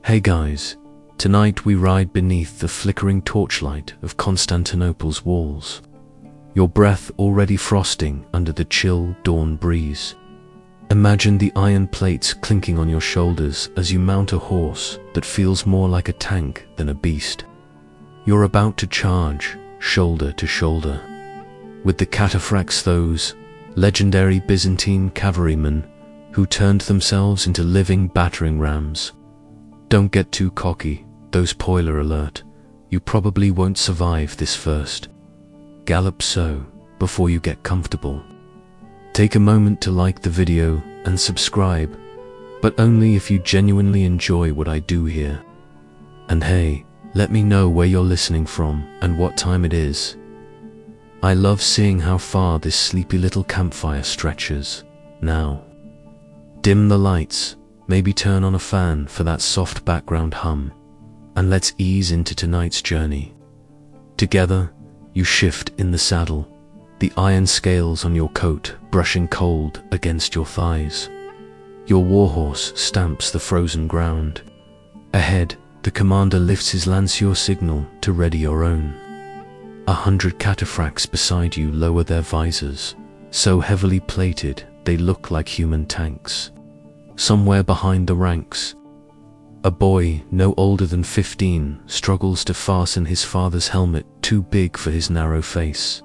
Hey guys, tonight we ride beneath the flickering torchlight of Constantinople's walls, your breath already frosting under the chill dawn breeze. Imagine the iron plates clinking on your shoulders as you mount a horse that feels more like a tank than a beast. You're about to charge, shoulder to shoulder, with the Cataphracts, those legendary Byzantine cavalrymen who turned themselves into living battering rams. Don't get too cocky, though spoiler alert, you probably won't survive this first gallop, so before you get comfortable, take a moment to like the video and subscribe, but only if you genuinely enjoy what I do here. And hey, let me know where you're listening from and what time it is. I love seeing how far this sleepy little campfire stretches. Now, dim the lights, maybe turn on a fan for that soft background hum, and let's ease into tonight's journey. Together, you shift in the saddle, the iron scales on your coat brushing cold against your thighs. Your warhorse stamps the frozen ground. Ahead, the commander lifts his lancier signal to ready your own. 100 cataphracts beside you lower their visors, so heavily plated they look like human tanks. Somewhere behind the ranks, a boy no older than 15 struggles to fasten his father's helmet too big for his narrow face.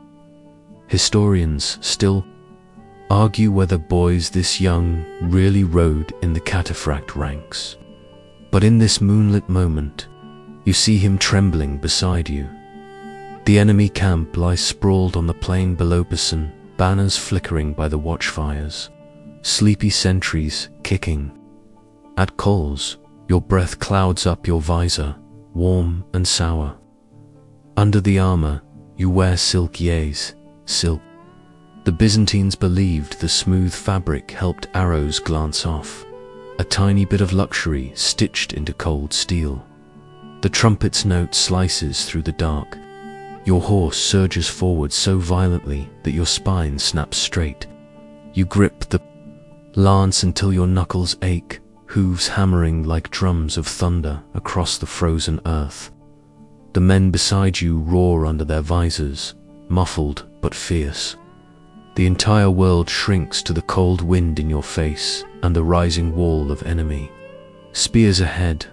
Historians still argue whether boys this young really rode in the cataphract ranks. But in this moonlit moment, you see him trembling beside you. The enemy camp lies sprawled on the plain below, banners flickering by the watchfires, sleepy sentries kicking at calls. Your breath clouds up your visor, warm and sour. Under the armor, you wear silk silk. The Byzantines believed the smooth fabric helped arrows glance off, a tiny bit of luxury stitched into cold steel. The trumpet's note slices through the dark. Your horse surges forward so violently that your spine snaps straight. You grip the lance until your knuckles ache, hooves hammering like drums of thunder across the frozen earth. The men beside you roar under their visors, muffled but fierce. The entire world shrinks to the cold wind in your face and the rising wall of enemy. Spears ahead.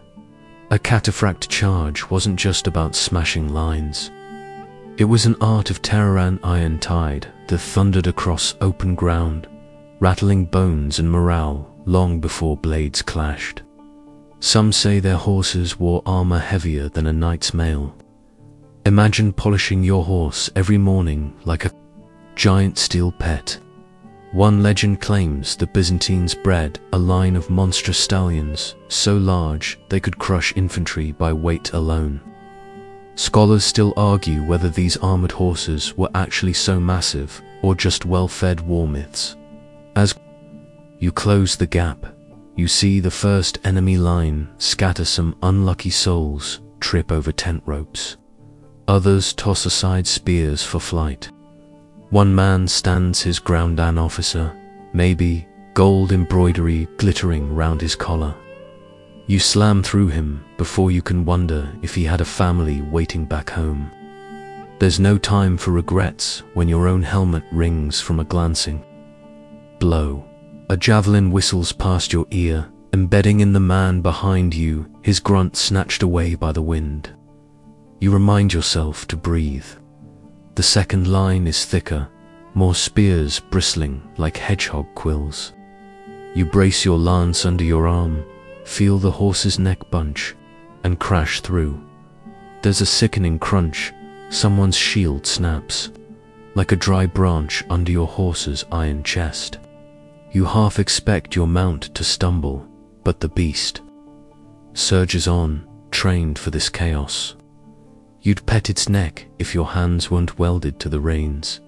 A cataphract charge wasn't just about smashing lines. It was an art of terror and iron tide that thundered across open ground, rattling bones and morale long before blades clashed. Some say their horses wore armor heavier than a knight's mail. Imagine polishing your horse every morning like a giant steel pet. One legend claims the Byzantines bred a line of monstrous stallions so large they could crush infantry by weight alone. Scholars still argue whether these armored horses were actually so massive or just well-fed war myths. As you close the gap, you see the first enemy line scatter some unlucky souls, trip over tent ropes. Others toss aside spears for flight. One man stands his ground, an officer, maybe gold embroidery glittering round his collar. You slam through him before you can wonder if he had a family waiting back home. There's no time for regrets when your own helmet rings from a glancing blow. A javelin whistles past your ear, embedding in the man behind you, his grunt snatched away by the wind. You remind yourself to breathe. The second line is thicker, more spears bristling like hedgehog quills. You brace your lance under your arm, feel the horse's neck bunch, and crash through. There's a sickening crunch, someone's shield snaps, like a dry branch under your horse's iron chest. You half expect your mount to stumble, but the beast surges on, trained for this chaos. You'd pet its neck if your hands weren't welded to the reins.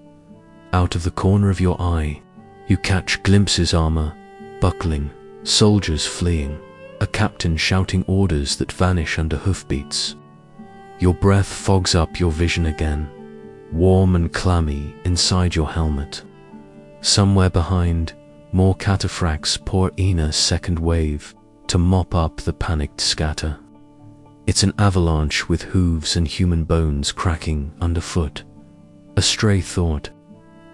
Out of the corner of your eye, you catch glimpses: armor buckling, soldiers fleeing, a captain shouting orders that vanish under hoofbeats. Your breath fogs up your vision again, warm and clammy inside your helmet. Somewhere behind, more cataphracts pour in a second wave, to mop up the panicked scatter. It's an avalanche with hooves and human bones cracking underfoot. A stray thought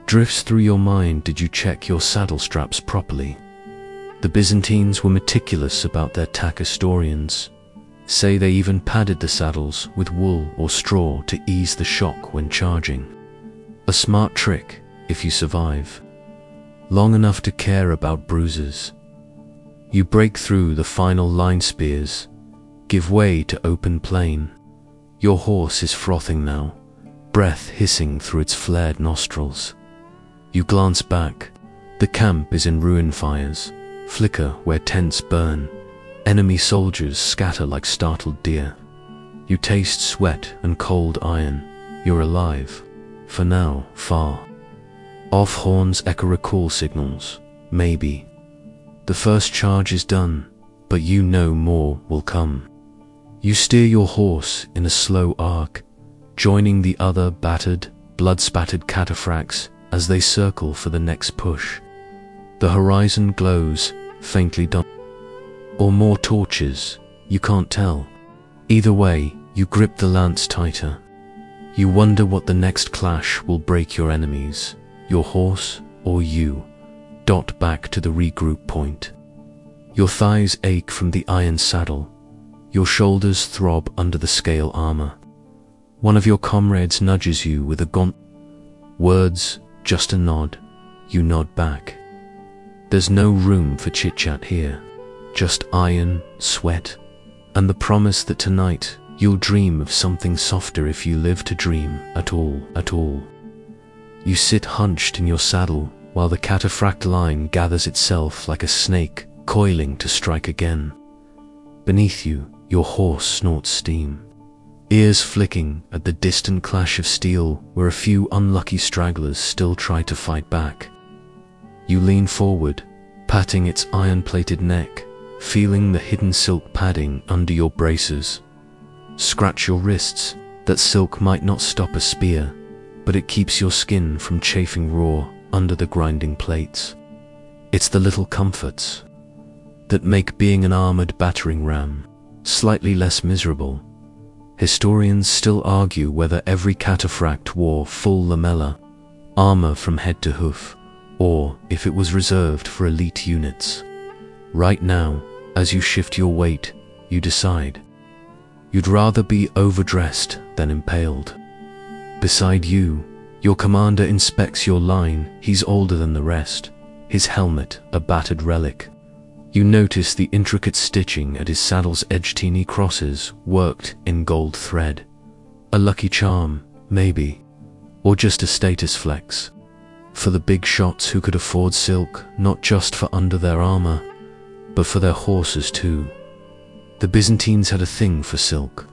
drifts through your mind. Did you check your saddle straps properly? The Byzantines were meticulous about their tack. Historians say they even padded the saddles with wool or straw to ease the shock when charging. A smart trick if you survive long enough to care about bruises. You break through the final line spears, give way to open plain. Your horse is frothing now, breath hissing through its flared nostrils. You glance back. The camp is in ruin. Fires flicker where tents burn. Enemy soldiers scatter like startled deer. You taste sweat and cold iron. You're alive. For now, far off horns echo recall signals. Maybe the first charge is done, but you know more will come. You steer your horse in a slow arc, joining the other battered, blood-spattered cataphracts as they circle for the next push. The horizon glows, faintly done. Or more torches, you can't tell. Either way, you grip the lance tighter. You wonder what the next clash will break your enemies, your horse or you. Dot back to the regroup point. Your thighs ache from the iron saddle. Your shoulders throb under the scale armor. One of your comrades nudges you with a gaunt words, just a nod. You nod back. There's no room for chit-chat here. Just iron, sweat, and the promise that tonight you'll dream of something softer if you live to dream at all. You sit hunched in your saddle while the cataphract line gathers itself like a snake coiling to strike again. Beneath you, your horse snorts steam, ears flicking at the distant clash of steel where a few unlucky stragglers still try to fight back. You lean forward, patting its iron-plated neck, feeling the hidden silk padding under your braces. Scratch your wrists. That silk might not stop a spear, but it keeps your skin from chafing raw under the grinding plates. It's the little comforts that make being an armored battering ram slightly less miserable. Historians still argue whether every cataphract wore full lamella armor from head to hoof, or if it was reserved for elite units. Right now, as you shift your weight, you decide you'd rather be overdressed than impaled. Beside you, your commander inspects your line. He's older than the rest, his helmet a battered relic. You notice the intricate stitching at his saddle's edge, teeny crosses worked in gold thread. A lucky charm, maybe, or just a status flex for the big shots who could afford silk, not just for under their armor, but for their horses too. The Byzantines had a thing for silk.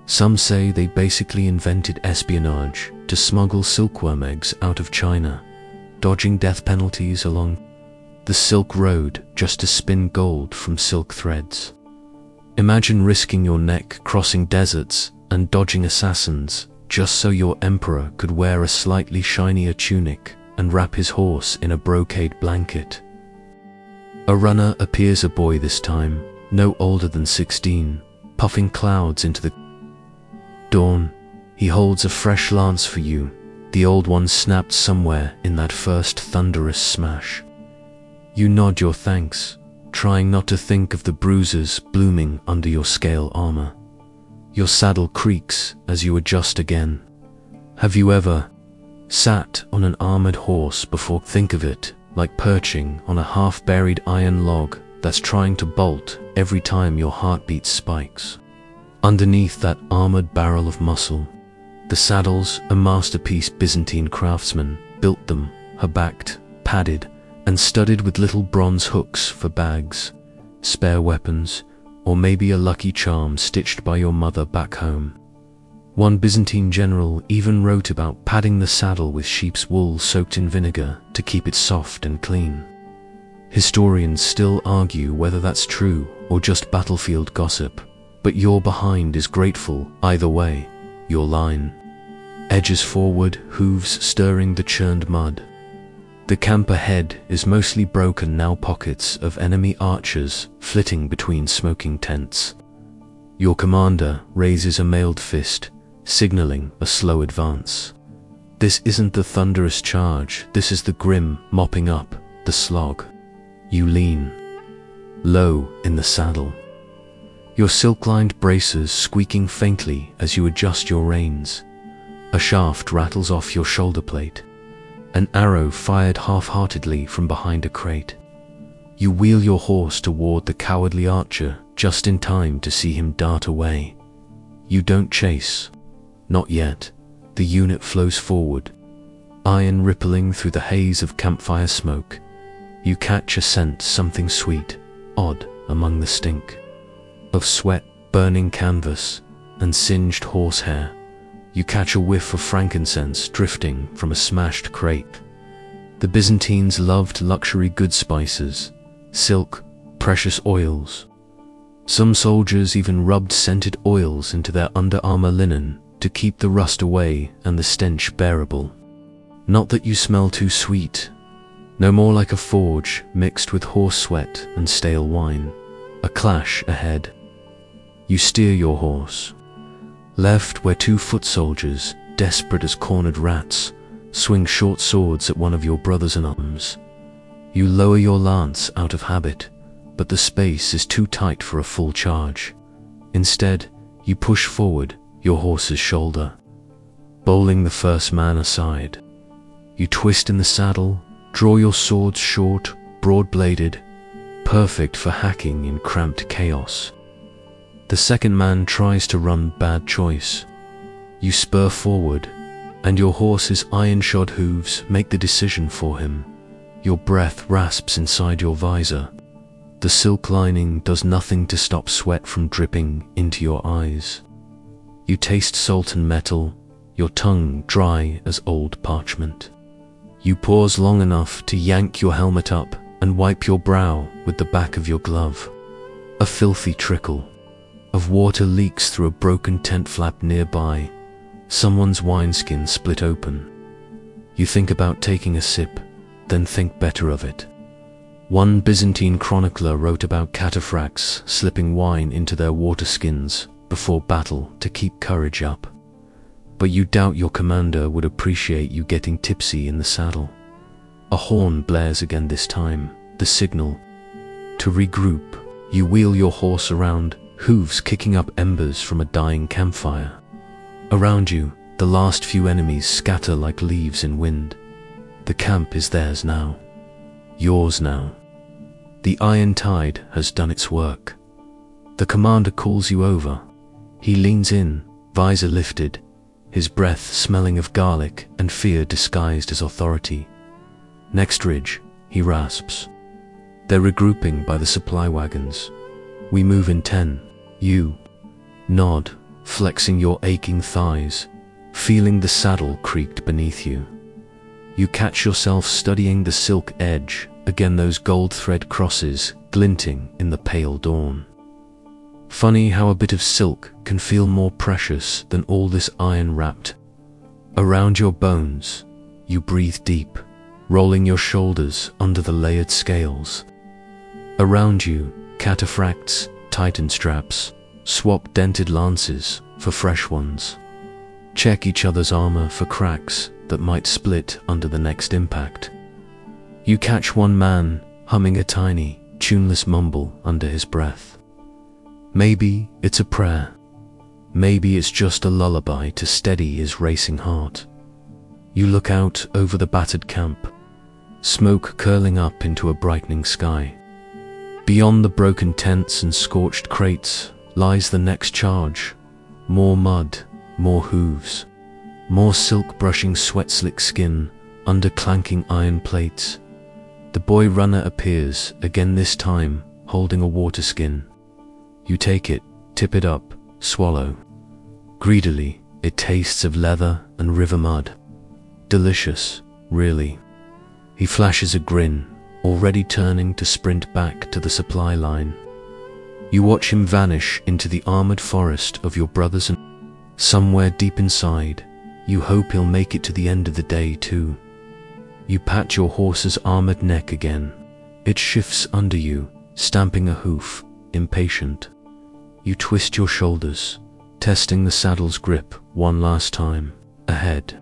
Some say they basically invented espionage to smuggle silkworm eggs out of China, dodging death penalties along the Silk Road just to spin gold from silk threads. Imagine risking your neck crossing deserts and dodging assassins just so your emperor could wear a slightly shinier tunic and wrap his horse in a brocade blanket. A runner appears, a boy this time, no older than 16, puffing clouds into the dawn. He holds a fresh lance for you. The old one snapped somewhere in that first thunderous smash. You nod your thanks, trying not to think of the bruises blooming under your scale armor. Your saddle creaks as you adjust again. Have you ever sat on an armored horse before? Think of it like perching on a half-buried iron log that's trying to bolt every time your heartbeat spikes. Underneath that armored barrel of muscle, the saddle's a masterpiece. Byzantine craftsmen built them, her-backed, padded, and studded with little bronze hooks for bags, spare weapons, or maybe a lucky charm stitched by your mother back home. One Byzantine general even wrote about padding the saddle with sheep's wool soaked in vinegar to keep it soft and clean. Historians still argue whether that's true or just battlefield gossip, but your behind is grateful either way. Your line edges forward, hooves stirring the churned mud. The camp ahead is mostly broken now, pockets of enemy archers flitting between smoking tents. Your commander raises a mailed fist, signaling a slow advance. This isn't the thunderous charge, this is the grim mopping up the slog. You lean low in the saddle, your silk-lined bracers squeaking faintly as you adjust your reins. A shaft rattles off your shoulder plate, an arrow fired half-heartedly from behind a crate. You wheel your horse toward the cowardly archer just in time to see him dart away. You don't chase, not yet. The unit flows forward, iron rippling through the haze of campfire smoke. You catch a scent, something sweet, odd among the stink of sweat, burning canvas, and singed horsehair. You catch a whiff of frankincense drifting from a smashed crate. The Byzantines loved luxury good spices, silk, precious oils. Some soldiers even rubbed scented oils into their under-armor linen to keep the rust away and the stench bearable. Not that you smell too sweet, no more like a forge mixed with horse sweat and stale wine. A clash ahead. You steer your horse left where 2 foot soldiers, desperate as cornered rats, swing short swords at one of your brothers in arms. You lower your lance out of habit, but the space is too tight for a full charge. Instead, you push forward your horse's shoulder, bowling the first man aside. You twist in the saddle, draw your swords short, broad-bladed, perfect for hacking in cramped chaos. The second man tries to run, bad choice. You spur forward, and your horse's iron-shod hooves make the decision for him. Your breath rasps inside your visor. The silk lining does nothing to stop sweat from dripping into your eyes. You taste salt and metal, your tongue dry as old parchment. You pause long enough to yank your helmet up and wipe your brow with the back of your glove. A filthy trickle of water leaks through a broken tent flap nearby. Someone's wineskin split open. You think about taking a sip, then think better of it. One Byzantine chronicler wrote about Cataphracts slipping wine into their water skins before battle to keep courage up. But you doubt your commander would appreciate you getting tipsy in the saddle. A horn blares again, this time, the signal to regroup. You wheel your horse around, hooves kicking up embers from a dying campfire. Around you, the last few enemies scatter like leaves in wind. The camp is theirs now. Yours now. The iron tide has done its work. The commander calls you over. He leans in, visor lifted, his breath smelling of garlic and fear disguised as authority. Next ridge, he rasps. They're regrouping by the supply wagons. We move in 10. You nod, flexing your aching thighs, feeling the saddle creaked beneath you. You catch yourself studying the silk edge, again those gold thread crosses glinting in the pale dawn. Funny how a bit of silk can feel more precious than all this iron wrapped around your bones. You breathe deep, rolling your shoulders under the layered scales. Around you, cataphracts, tighten straps, swap dented lances for fresh ones. Check each other's armor for cracks that might split under the next impact. You catch one man humming a tiny, tuneless mumble under his breath. Maybe it's a prayer. Maybe it's just a lullaby to steady his racing heart. You look out over the battered camp, smoke curling up into a brightening sky. Beyond the broken tents and scorched crates lies the next charge. More mud, more hooves, more silk brushing sweat-slick skin under clanking iron plates. The boy runner appears again, this time holding a water skin. You take it, tip it up, swallow. Greedily, it tastes of leather and river mud. Delicious, really. He flashes a grin, already turning to sprint back to the supply line. You watch him vanish into the armored forest of your brothers, and somewhere deep inside, you hope he'll make it to the end of the day too. You pat your horse's armored neck again. It shifts under you, stamping a hoof, impatient. You twist your shoulders, testing the saddle's grip one last time. Ahead,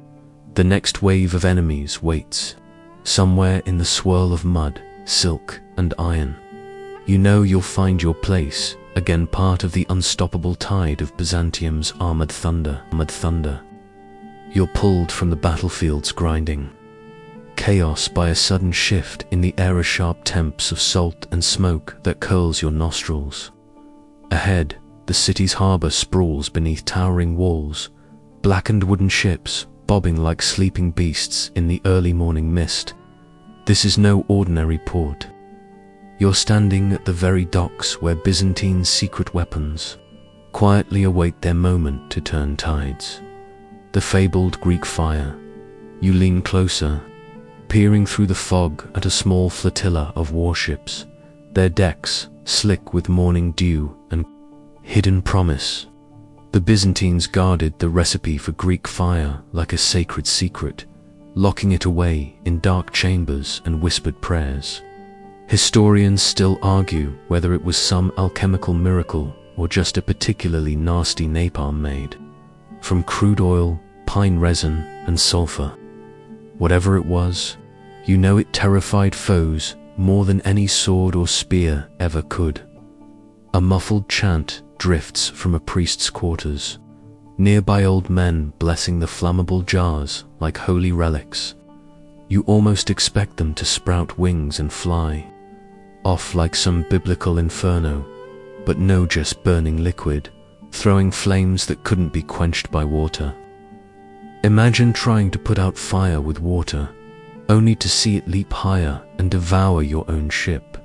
the next wave of enemies waits, somewhere in the swirl of mud, silk, and iron. You know you'll find your place, again part of the unstoppable tide of Byzantium's armored thunder. You're pulled from the battlefield's grinding chaos by a sudden shift in the era-sharp temps of salt and smoke that curls your nostrils. Ahead, the city's harbor sprawls beneath towering walls, blackened wooden ships bobbing like sleeping beasts in the early morning mist. This is no ordinary port. You're standing at the very docks where Byzantine's secret weapons quietly await their moment to turn tides. The fabled Greek fire. You lean closer, peering through the fog at a small flotilla of warships, their decks slick with morning dew and hidden promise. The Byzantines guarded the recipe for Greek fire like a sacred secret, locking it away in dark chambers and whispered prayers. Historians still argue whether it was some alchemical miracle or just a particularly nasty napalm made from crude oil, pine resin, and sulfur. Whatever it was, you know it terrified foes more than any sword or spear ever could. A muffled chant drifts from a priest's quarters, nearby old men blessing the flammable jars like holy relics. You almost expect them to sprout wings and fly off like some biblical inferno, but no, just burning liquid, throwing flames that couldn't be quenched by water. Imagine trying to put out fire with water, only to see it leap higher and devour your own ship.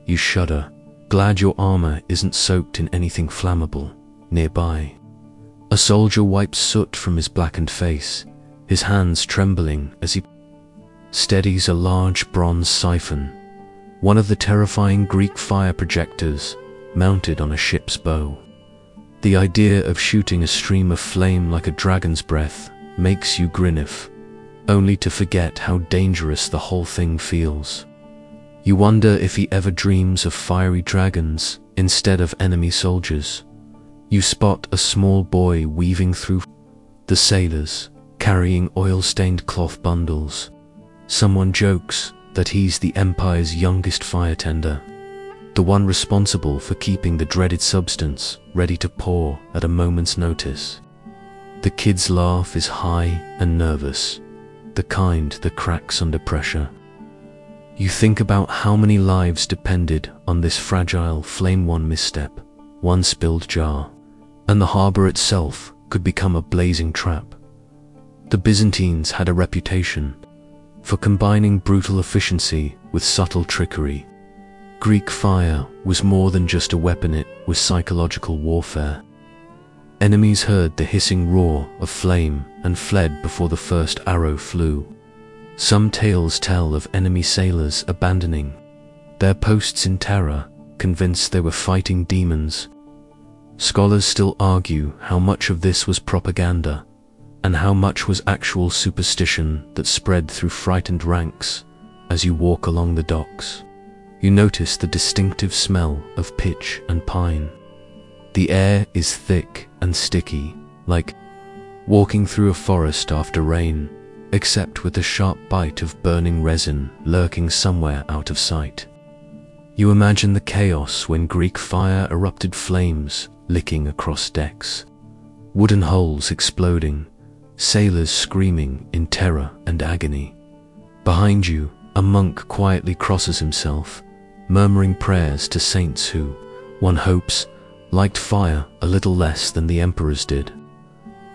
You shudder, glad your armor isn't soaked in anything flammable. Nearby, a soldier wipes soot from his blackened face, his hands trembling as he steadies a large bronze siphon, one of the terrifying Greek fire projectors mounted on a ship's bow. The idea of shooting a stream of flame like a dragon's breath makes you grinniff, only to forget how dangerous the whole thing feels. You wonder if he ever dreams of fiery dragons instead of enemy soldiers. You spot a small boy weaving through the sailors, carrying oil-stained cloth bundles. Someone jokes that he's the Empire's youngest fire tender, the one responsible for keeping the dreaded substance ready to pour at a moment's notice. The kid's laugh is high and nervous, the kind that cracks under pressure. You think about how many lives depended on this fragile flame. One misstep, one spilled jar, and the harbor itself could become a blazing trap. The Byzantines had a reputation for combining brutal efficiency with subtle trickery. Greek fire was more than just a weapon, it was psychological warfare. Enemies heard the hissing roar of flame and fled before the first arrow flew. Some tales tell of enemy sailors abandoning their posts in terror, convinced they were fighting demons. Scholars still argue how much of this was propaganda and how much was actual superstition that spread through frightened ranks. As you walk along the docks, you notice the distinctive smell of pitch and pine. The air is thick and sticky, like walking through a forest after rain, except with a sharp bite of burning resin lurking somewhere out of sight. You imagine the chaos when Greek fire erupted, flames licking across decks, wooden hulls exploding, sailors screaming in terror and agony. Behind you, a monk quietly crosses himself, murmuring prayers to saints who, one hopes, liked fire a little less than the emperors did.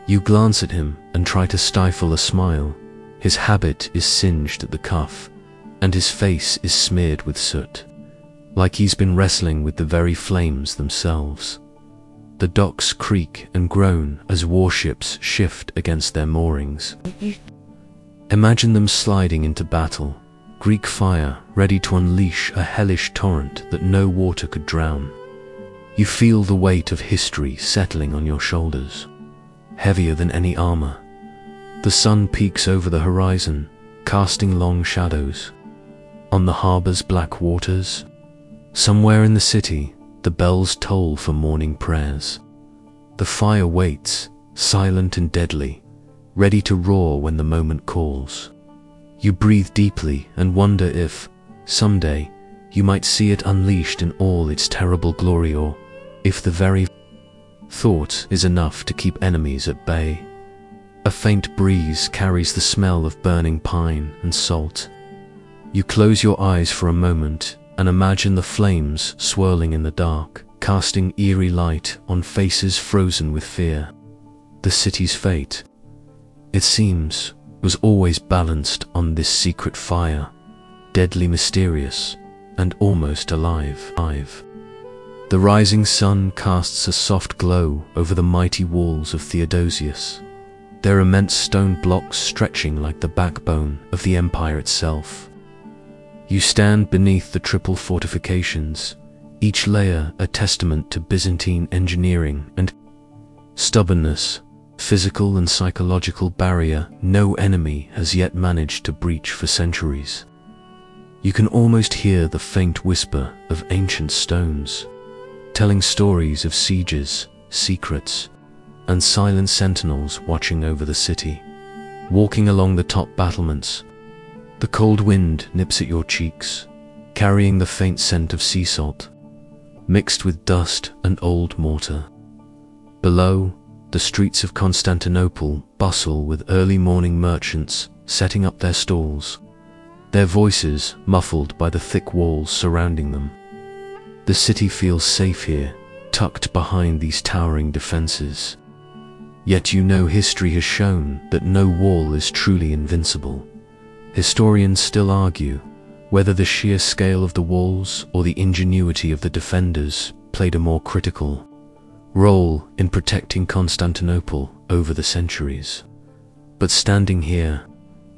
You glance at him and try to stifle a smile. His habit is singed at the cuff, and his face is smeared with soot, like he's been wrestling with the very flames themselves. The docks creak and groan as warships shift against their moorings. Imagine them sliding into battle, Greek fire ready to unleash a hellish torrent that no water could drown. You feel the weight of history settling on your shoulders, heavier than any armor. The sun peeks over the horizon, casting long shadows. On the harbor's black waters, somewhere in the city, the bells toll for morning prayers. The fire waits, silent and deadly, ready to roar when the moment calls. You breathe deeply and wonder if, someday, you might see it unleashed in all its terrible glory, or if the very thought is enough to keep enemies at bay. A faint breeze carries the smell of burning pine and salt. You close your eyes for a moment and imagine the flames swirling in the dark, casting eerie light on faces frozen with fear. The city's fate, it seems, was always balanced on this secret fire, deadly mysterious and almost alive. The rising sun casts a soft glow over the mighty walls of Theodosius, their immense stone blocks stretching like the backbone of the empire itself. You stand beneath the triple fortifications, each layer a testament to Byzantine engineering and stubbornness, physical and psychological barrier no enemy has yet managed to breach for centuries. You can almost hear the faint whisper of ancient stones, telling stories of sieges, secrets, and silent sentinels watching over the city. Walking along the top battlements, the cold wind nips at your cheeks, carrying the faint scent of sea salt, mixed with dust and old mortar. Below, the streets of Constantinople bustle with early morning merchants setting up their stalls, their voices muffled by the thick walls surrounding them. The city feels safe here, tucked behind these towering defenses. Yet you know history has shown that no wall is truly invincible. Historians still argue whether the sheer scale of the walls or the ingenuity of the defenders played a more critical role in protecting Constantinople over the centuries. But standing here,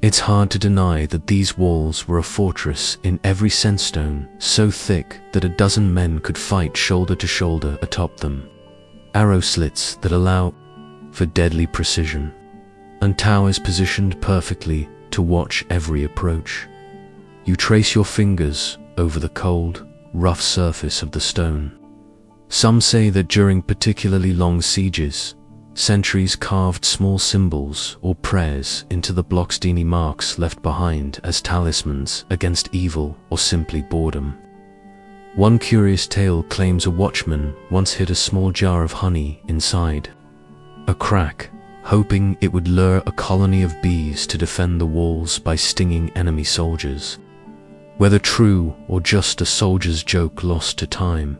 it's hard to deny that these walls were a fortress in every sandstone, so thick that a dozen men could fight shoulder to shoulder atop them. Arrow slits that allow for deadly precision, and towers positioned perfectly to watch every approach. You trace your fingers over the cold, rough surface of the stone. Some say that during particularly long sieges, sentries carved small symbols or prayers into the blocks, marks left behind as talismans against evil or simply boredom. One curious tale claims a watchman once hid a small jar of honey inside a crack, hoping it would lure a colony of bees to defend the walls by stinging enemy soldiers. Whether true or just a soldier's joke lost to time,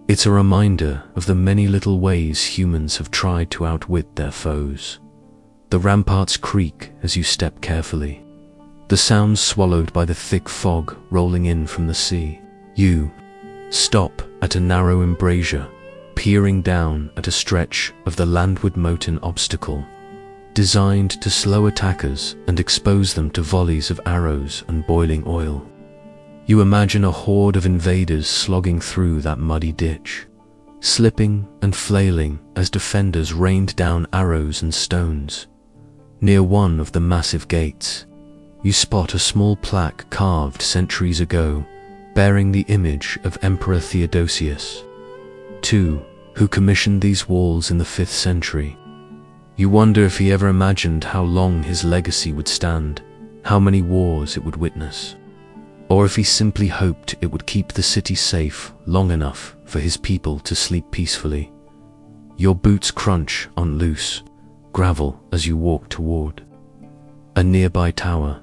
it's a reminder of the many little ways humans have tried to outwit their foes. The ramparts creak as you step carefully, the sounds swallowed by the thick fog rolling in from the sea. You stop at a narrow embrasure, peering down at a stretch of the landward moat, obstacle designed to slow attackers and expose them to volleys of arrows and boiling oil. You imagine a horde of invaders slogging through that muddy ditch, slipping and flailing as defenders rained down arrows and stones. Near one of the massive gates, you spot a small plaque carved centuries ago, bearing the image of Emperor Theodosius II, who commissioned these walls in the 5th century. You wonder if he ever imagined how long his legacy would stand, how many wars it would witness, or if he simply hoped it would keep the city safe long enough for his people to sleep peacefully. Your boots crunch on loose gravel as you walk toward a nearby tower.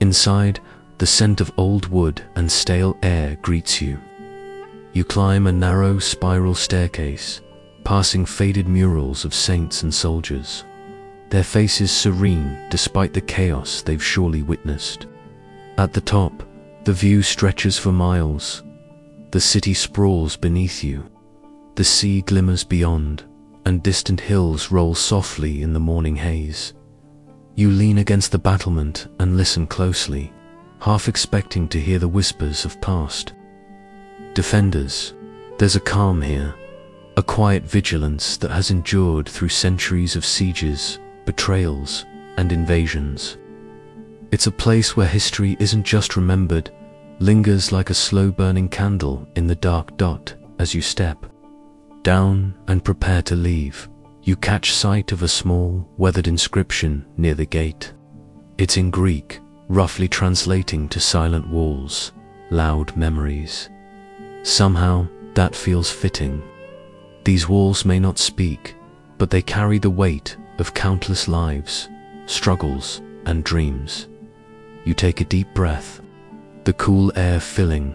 Inside, the scent of old wood and stale air greets you. You climb a narrow spiral staircase, passing faded murals of saints and soldiers, their faces serene despite the chaos they've surely witnessed. At the top, the view stretches for miles. The city sprawls beneath you. The sea glimmers beyond, and distant hills roll softly in the morning haze. You lean against the battlement and listen closely, half expecting to hear the whispers of past defenders. There's a calm here, a quiet vigilance that has endured through centuries of sieges, betrayals, and invasions. It's a place where history isn't just remembered, lingers like a slow-burning candle in the dark dot. As you step down and prepare to leave, you catch sight of a small, weathered inscription near the gate. It's in Greek, roughly translating to silent walls, loud memories. Somehow, that feels fitting. These walls may not speak, but they carry the weight of countless lives, struggles, and dreams. You take a deep breath, the cool air filling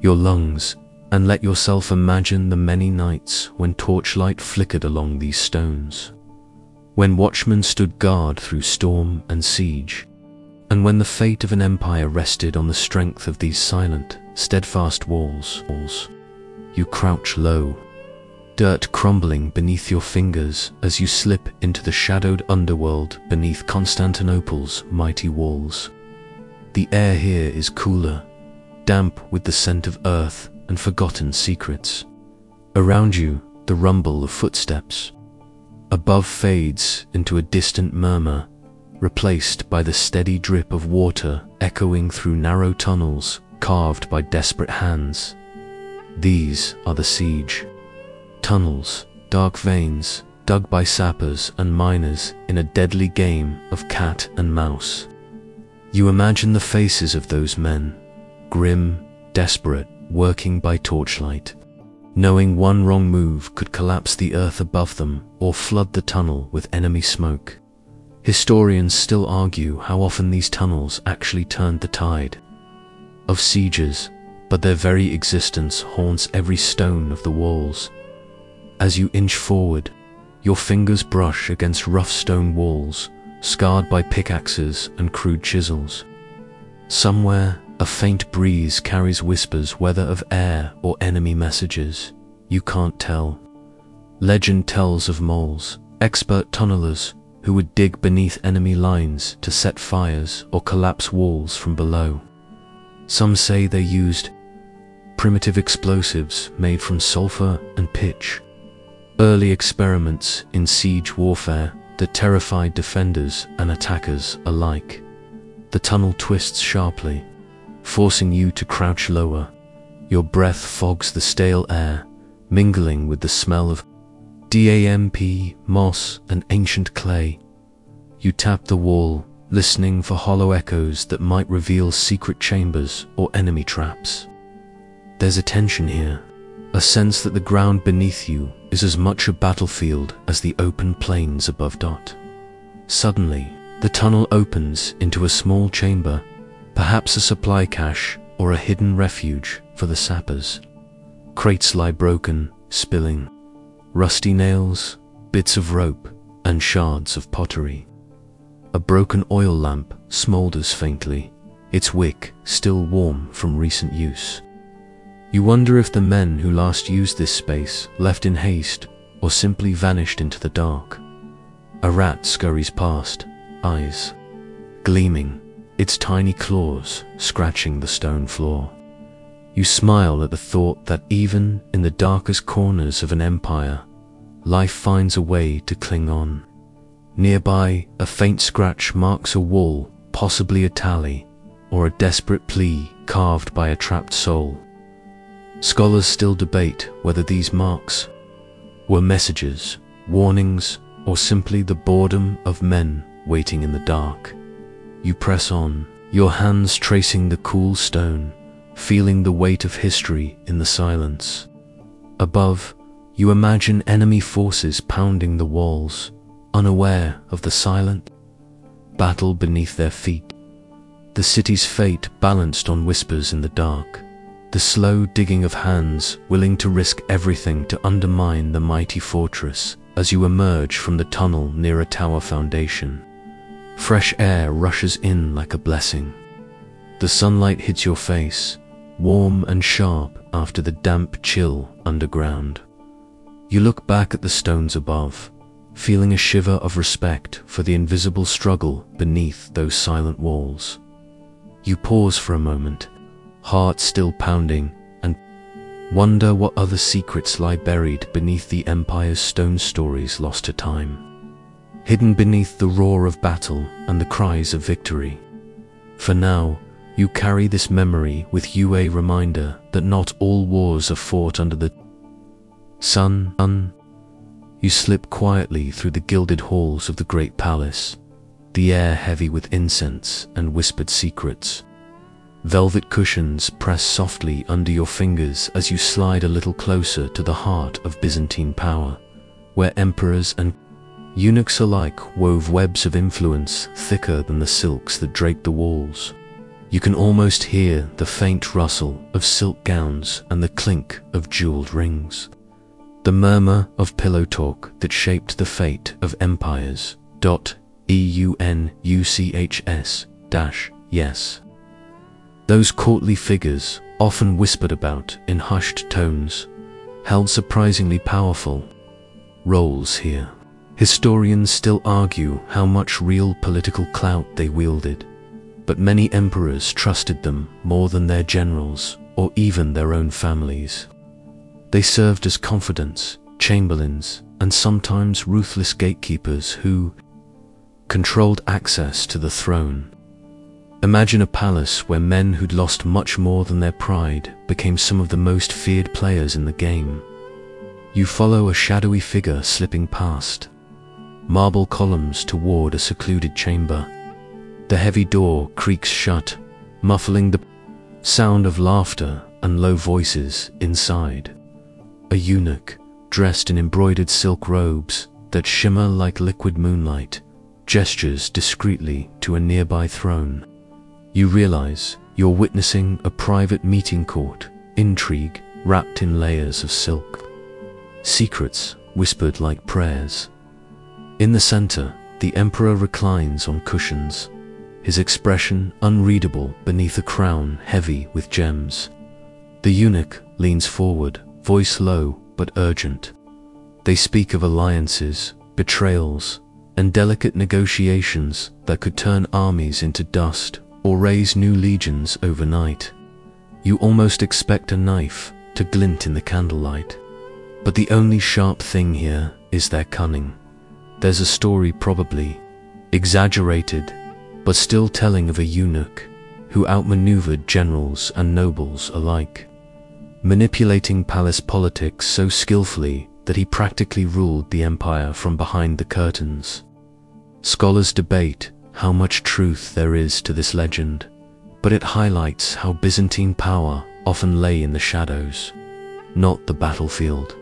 your lungs, and let yourself imagine the many nights when torchlight flickered along these stones, when watchmen stood guard through storm and siege, and when the fate of an empire rested on the strength of these silent, steadfast walls. You crouch low, dirt crumbling beneath your fingers as you slip into the shadowed underworld beneath Constantinople's mighty walls. The air here is cooler, damp with the scent of earth and forgotten secrets. Around you, the rumble of footsteps. Above fades into a distant murmur, replaced by the steady drip of water echoing through narrow tunnels carved by desperate hands. These are the siege. Tunnels, dark veins, dug by sappers and miners in a deadly game of cat and mouse. You imagine the faces of those men, grim, desperate, working by torchlight, knowing one wrong move could collapse the earth above them or flood the tunnel with enemy smoke. Historians still argue how often these tunnels actually turned the tide of sieges, but their very existence haunts every stone of the walls. As you inch forward, your fingers brush against rough stone walls, scarred by pickaxes and crude chisels. Somewhere, a faint breeze carries whispers, whether of air or enemy messages. You can't tell. Legend tells of moles, expert tunnelers, who would dig beneath enemy lines to set fires or collapse walls from below. Some say they used primitive explosives made from sulfur and pitch. Early experiments in siege warfare that terrified defenders and attackers alike. The tunnel twists sharply, forcing you to crouch lower. Your breath fogs the stale air, mingling with the smell of damp, moss, and ancient clay. You tap the wall, listening for hollow echoes that might reveal secret chambers or enemy traps. There's a tension here, a sense that the ground beneath you is as much a battlefield as the open plains above. Suddenly, the tunnel opens into a small chamber, perhaps a supply cache or a hidden refuge for the sappers. Crates lie broken, spilling. Rusty nails, bits of rope, and shards of pottery. A broken oil lamp smolders faintly, its wick still warm from recent use. You wonder if the men who last used this space left in haste or simply vanished into the dark. A rat scurries past, eyes gleaming, its tiny claws scratching the stone floor. You smile at the thought that even in the darkest corners of an empire, life finds a way to cling on. Nearby, a faint scratch marks a wall, possibly a tally, or a desperate plea carved by a trapped soul. Scholars still debate whether these marks were messages, warnings, or simply the boredom of men waiting in the dark. You press on, your hands tracing the cool stone, feeling the weight of history in the silence. Above, you imagine enemy forces pounding the walls, unaware of the silent battle beneath their feet. The city's fate balanced on whispers in the dark, the slow digging of hands willing to risk everything to undermine the mighty fortress as you emerge from the tunnel near a tower foundation. Fresh air rushes in like a blessing. The sunlight hits your face, warm and sharp after the damp chill underground. You look back at the stones above, feeling a shiver of respect for the invisible struggle beneath those silent walls. You pause for a moment, heart still pounding, and wonder what other secrets lie buried beneath the empire's stone stories lost to time. Hidden beneath the roar of battle and the cries of victory, For now, you carry this memory with you, a reminder that not all wars are fought under the sun. You slip quietly through the gilded halls of the great palace, the air heavy with incense and whispered secrets. Velvet cushions press softly under your fingers as you slide a little closer to the heart of Byzantine power, where emperors and eunuchs alike wove webs of influence thicker than the silks that drape the walls. You can almost hear the faint rustle of silk gowns and the clink of jeweled rings. The murmur of pillow talk that shaped the fate of empires. EUNUCHS-yes. Those courtly figures, often whispered about in hushed tones, held surprisingly powerful roles here. Historians still argue how much real political clout they wielded, but many emperors trusted them more than their generals or even their own families. They served as confidants, chamberlains, and sometimes ruthless gatekeepers who controlled access to the throne. Imagine a palace where men who'd lost much more than their pride became some of the most feared players in the game. You follow a shadowy figure slipping past, marble columns toward a secluded chamber. The heavy door creaks shut, muffling the sound of laughter and low voices inside. A eunuch, dressed in embroidered silk robes that shimmer like liquid moonlight, gestures discreetly to a nearby throne. You realize you're witnessing a private meeting court, intrigue wrapped in layers of silk. Secrets whispered like prayers. In the center, the emperor reclines on cushions, his expression unreadable beneath a crown heavy with gems. The eunuch leans forward, voice low but urgent. They speak of alliances, betrayals, and delicate negotiations that could turn armies into dust or raise new legions overnight. You almost expect a knife to glint in the candlelight. But the only sharp thing here is their cunning. There's a story, probably exaggerated, but still telling, of a eunuch who outmaneuvered generals and nobles alike, manipulating palace politics so skillfully that he practically ruled the empire from behind the curtains. Scholars debate how much truth there is to this legend, but it highlights how Byzantine power often lay in the shadows, not the battlefield.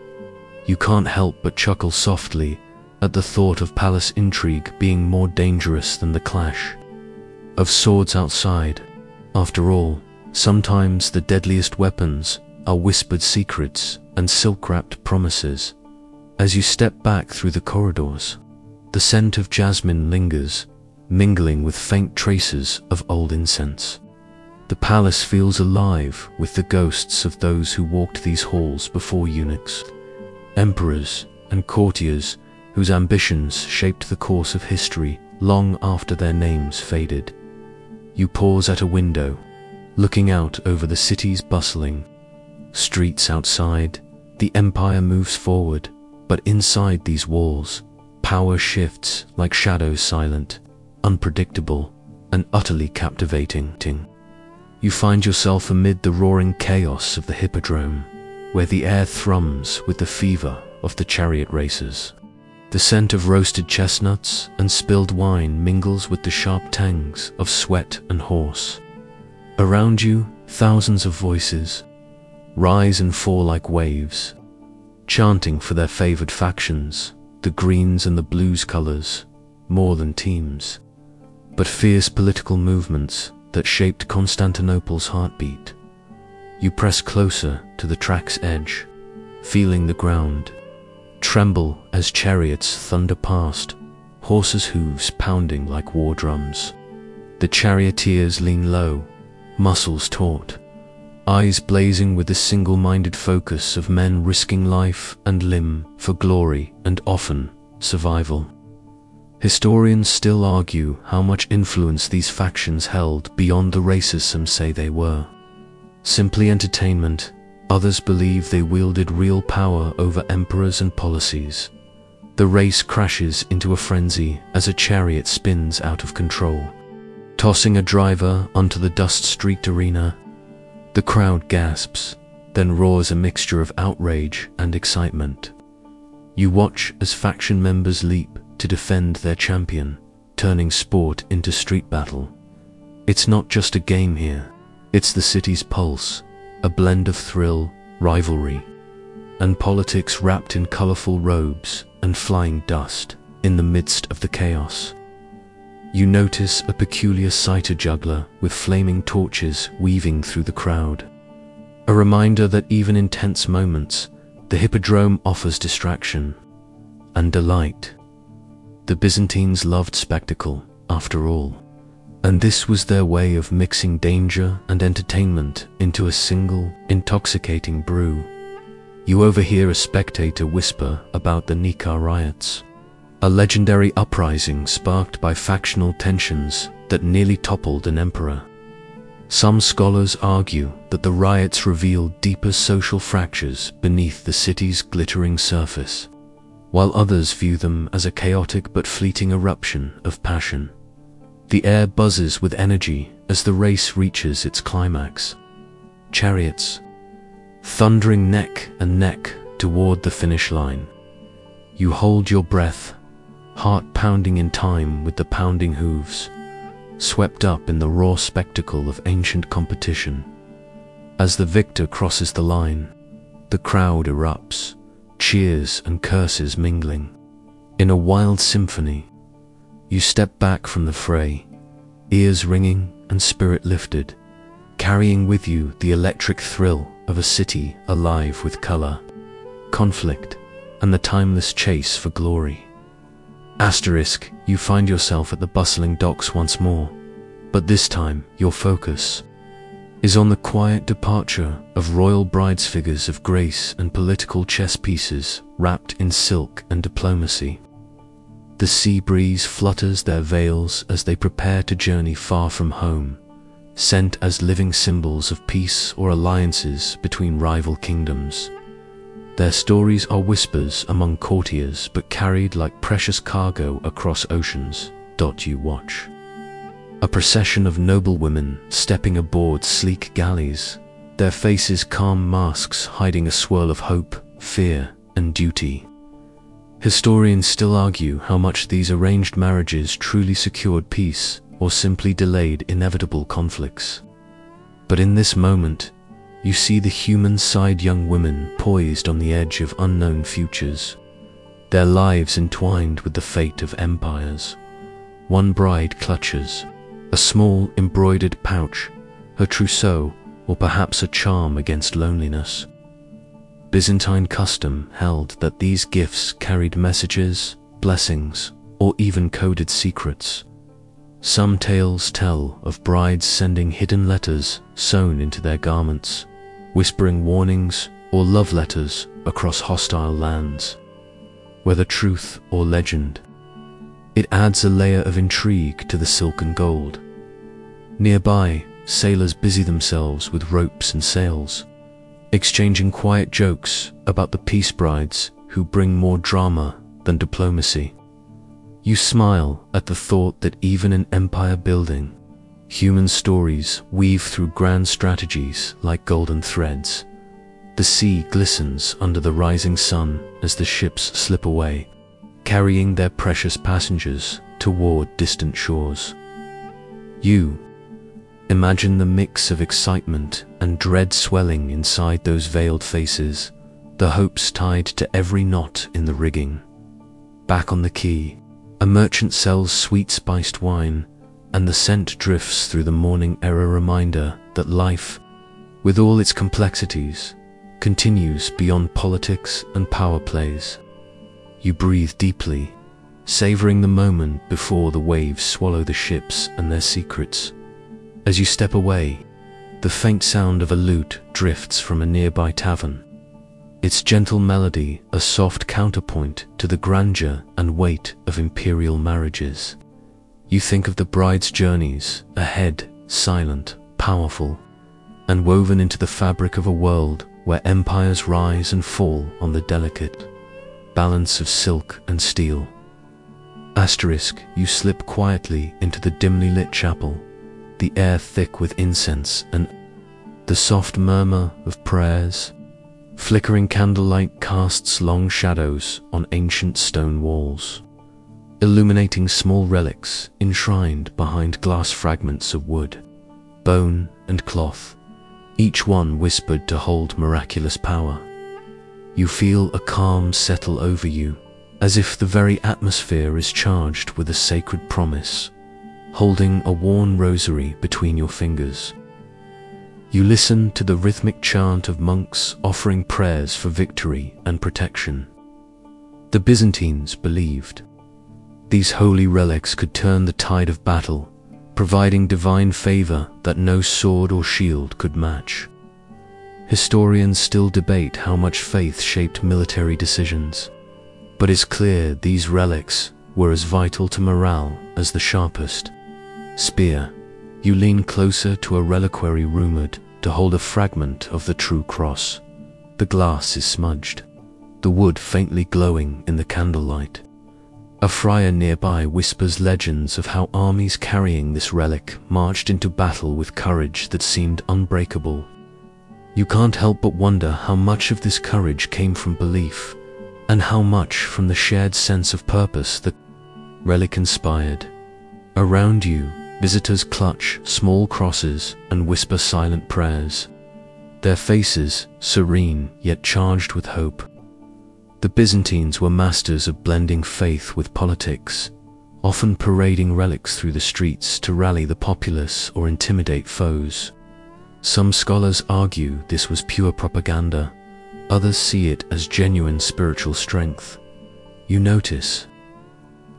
You can't help but chuckle softly at the thought of palace intrigue being more dangerous than the clash of swords outside. After all, sometimes the deadliest weapons are whispered secrets and silk-wrapped promises. As you step back through the corridors, the scent of jasmine lingers, mingling with faint traces of old incense. The palace feels alive with the ghosts of those who walked these halls before eunuchs, emperors, and courtiers whose ambitions shaped the course of history long after their names faded. You pause at a window, looking out over the city's bustling streets outside. The empire moves forward, but inside these walls, power shifts like shadows, silent, unpredictable, and utterly captivating. You find yourself amid the roaring chaos of the hippodrome, where the air thrums with the fever of the chariot races. The scent of roasted chestnuts and spilled wine mingles with the sharp tangs of sweat and horse. Around you, thousands of voices rise and fall like waves, chanting for their favored factions, the greens and the blues colors, more than teams, but fierce political movements that shaped Constantinople's heartbeat. You press closer to the track's edge, feeling the ground tremble as chariots thunder past, horses' hooves pounding like war drums. The charioteers lean low, muscles taut, eyes blazing with the single-minded focus of men risking life and limb for glory and often survival. Historians still argue how much influence these factions held beyond the races some say they were simply entertainment. Others believe they wielded real power over emperors and policies. The race crashes into a frenzy as a chariot spins out of control. Tossing a driver onto the dust-streaked arena, the crowd gasps, then roars a mixture of outrage and excitement. You watch as faction members leap to defend their champion, turning sport into street battle. It's not just a game here, it's the city's pulse, a blend of thrill, rivalry, and politics wrapped in colorful robes and flying dust in the midst of the chaos. You notice a peculiar cider juggler with flaming torches weaving through the crowd. A reminder that even in tense moments, the hippodrome offers distraction and delight. The Byzantines loved spectacle, after all, and this was their way of mixing danger and entertainment into a single, intoxicating brew. You overhear a spectator whisper about the Nika riots, a legendary uprising sparked by factional tensions that nearly toppled an emperor. Some scholars argue that the riots revealed deeper social fractures beneath the city's glittering surface, while others view them as a chaotic but fleeting eruption of passion. The air buzzes with energy as the race reaches its climax. Chariots, thundering neck and neck toward the finish line. You hold your breath, heart pounding in time with the pounding hooves, swept up in the raw spectacle of ancient competition. As the victor crosses the line, the crowd erupts, cheers and curses mingling. In a wild symphony, you step back from the fray, ears ringing and spirit lifted, carrying with you the electric thrill of a city alive with color, conflict, and the timeless chase for glory. Asterisk, you find yourself at the bustling docks once more, but this time your focus is on the quiet departure of royal brides, figures of grace and political chess pieces wrapped in silk and diplomacy. The sea breeze flutters their veils as they prepare to journey far from home, sent as living symbols of peace or alliances between rival kingdoms. Their stories are whispers among courtiers, but carried like precious cargo across oceans. You watch a procession of noble women stepping aboard sleek galleys, their faces calm masks hiding a swirl of hope, fear, and duty. Historians still argue how much these arranged marriages truly secured peace or simply delayed inevitable conflicts. But in this moment, you see the human side, young women poised on the edge of unknown futures, their lives entwined with the fate of empires. One bride clutches a small embroidered pouch, her trousseau, or perhaps a charm against loneliness. Byzantine custom held that these gifts carried messages, blessings, or even coded secrets. Some tales tell of brides sending hidden letters sewn into their garments, whispering warnings or love letters across hostile lands. Whether truth or legend, it adds a layer of intrigue to the silk and gold. Nearby, sailors busy themselves with ropes and sails, exchanging quiet jokes about the peace brides who bring more drama than diplomacy. You smile at the thought that even in empire building, human stories weave through grand strategies like golden threads. The sea glistens under the rising sun as the ships slip away, carrying their precious passengers toward distant shores. You imagine the mix of excitement and dread swelling inside those veiled faces, the hopes tied to every knot in the rigging. Back on the quay, a merchant sells sweet-spiced wine, and the scent drifts through the morning air, a reminder that life, with all its complexities, continues beyond politics and power plays. You breathe deeply, savoring the moment before the waves swallow the ships and their secrets. As you step away, the faint sound of a lute drifts from a nearby tavern, its gentle melody a soft counterpoint to the grandeur and weight of imperial marriages. You think of the bride's journeys ahead, silent, powerful, and woven into the fabric of a world where empires rise and fall on the delicate balance of silk and steel. Asterisk, you slip quietly into the dimly lit chapel, the air thick with incense and the soft murmur of prayers. Flickering candlelight casts long shadows on ancient stone walls, illuminating small relics enshrined behind glass fragments of wood, bone, and cloth, each one whispered to hold miraculous power. You feel a calm settle over you, as if the very atmosphere is charged with a sacred promise, holding a worn rosary between your fingers. You listen to the rhythmic chant of monks offering prayers for victory and protection. The Byzantines believed these holy relics could turn the tide of battle, providing divine favor that no sword or shield could match. Historians still debate how much faith shaped military decisions, but it's clear these relics were as vital to morale as the sharpest spear. You lean closer to a reliquary rumored to hold a fragment of the true cross. The glass is smudged, the wood faintly glowing in the candlelight. A friar nearby whispers legends of how armies carrying this relic marched into battle with courage that seemed unbreakable. You can't help but wonder how much of this courage came from belief, and how much from the shared sense of purpose that relic inspired. Around you, visitors clutch small crosses and whisper silent prayers, their faces serene yet charged with hope. The Byzantines were masters of blending faith with politics, often parading relics through the streets to rally the populace or intimidate foes. Some scholars argue this was pure propaganda, others see it as genuine spiritual strength. You notice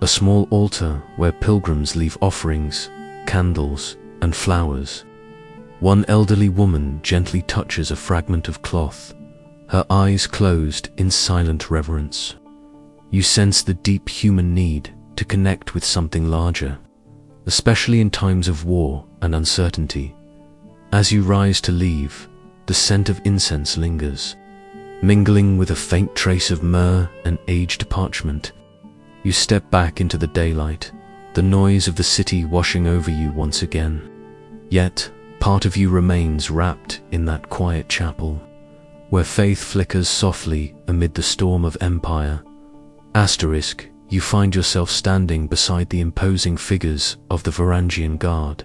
a small altar where pilgrims leave offerings, candles, and flowers. One elderly woman gently touches a fragment of cloth, her eyes closed in silent reverence. You sense the deep human need to connect with something larger, especially in times of war and uncertainty. As you rise to leave, the scent of incense lingers, mingling with a faint trace of myrrh and aged parchment. You step back into the daylight, the noise of the city washing over you once again. Yet, part of you remains wrapped in that quiet chapel, where faith flickers softly amid the storm of empire. Asterisk, you find yourself standing beside the imposing figures of the Varangian Guard,